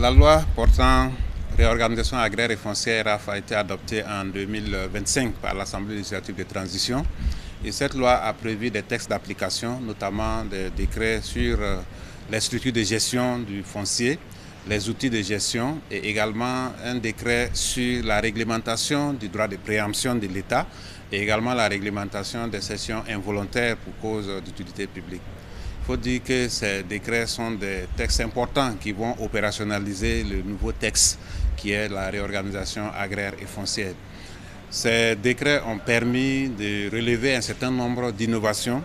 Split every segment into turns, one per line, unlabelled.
La loi portant réorganisation agraire et foncière RAF a été adoptée en 2025 par l'Assemblée législative de transition. Et cette loi a prévu des textes d'application, notamment des décrets sur les structures de gestion du foncier, les outils de gestion et également un décret sur la réglementation du droit de préemption de l'État et également la réglementation des cessions involontaires pour cause d'utilité publique. Il faut dire que ces décrets sont des textes importants qui vont opérationnaliser le nouveau texte qui est la réorganisation agraire et foncière. Ces décrets ont permis de relever un certain nombre d'innovations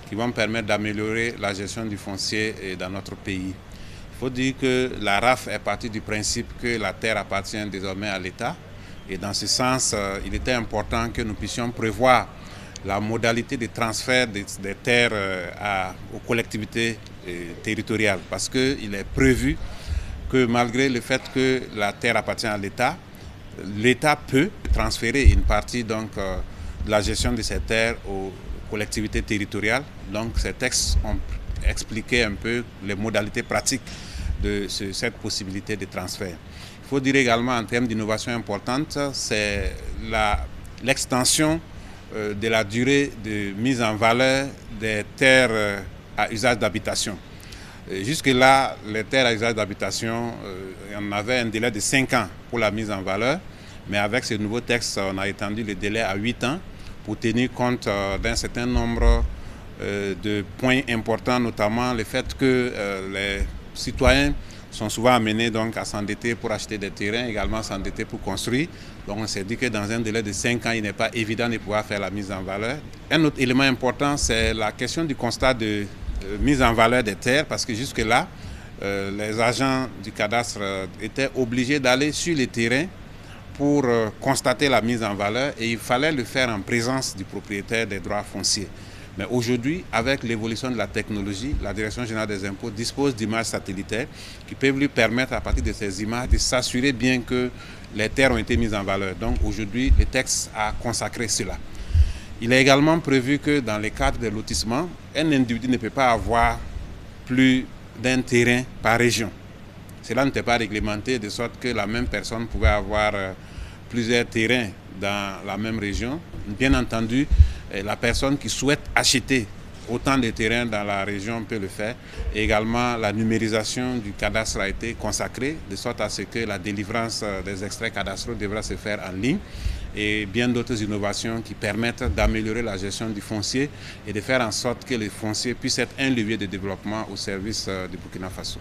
qui vont permettre d'améliorer la gestion du foncier dans notre pays. Il faut dire que la RAF est partie du principe que la terre appartient désormais à l'État. Et dans ce sens, il était important que nous puissions prévoir la modalité de transfert des terres aux collectivités territoriales. Parce qu'il est prévu que malgré le fait que la terre appartient à l'État, l'État peut transférer une partie de la gestion de ces terres aux collectivités territoriales. Donc ces textes ont expliqué un peu les modalités pratiques de cette possibilité de transfert. Il faut dire également en termes d'innovation importante, c'est l'extension de la durée de mise en valeur des terres à usage d'habitation. Jusque-là, les terres à usage d'habitation, on avait un délai de 5 ans pour la mise en valeur, mais avec ce nouveau texte, on a étendu le délai à 8 ans pour tenir compte d'un certain nombre de points importants, notamment le fait que les citoyens sont souvent amenés donc à s'endetter pour acheter des terrains, également s'endetter pour construire. Donc on s'est dit que dans un délai de 5 ans, il n'est pas évident de pouvoir faire la mise en valeur. Un autre élément important, c'est la question du constat de mise en valeur des terres, parce que jusque-là, les agents du cadastre étaient obligés d'aller sur les terrains pour constater la mise en valeur et il fallait le faire en présence du propriétaire des droits fonciers. Mais aujourd'hui, avec l'évolution de la technologie, la Direction générale des impôts dispose d'images satellitaires qui peuvent lui permettre, à partir de ces images, de s'assurer bien que les terres ont été mises en valeur. Donc aujourd'hui, le texte a consacré cela. Il est également prévu que dans les cadres de lotissement, un individu ne peut pas avoir plus d'un terrain par région. Cela n'était pas réglementé de sorte que la même personne pouvait avoir plusieurs terrains dans la même région. Bien entendu, la personne qui souhaite acheter autant de terrains dans la région peut le faire. Et également, la numérisation du cadastre a été consacrée, de sorte à ce que la délivrance des extraits cadastraux devra se faire en ligne. Et bien d'autres innovations qui permettent d'améliorer la gestion du foncier et de faire en sorte que le foncier puisse être un levier de développement au service du Burkina Faso.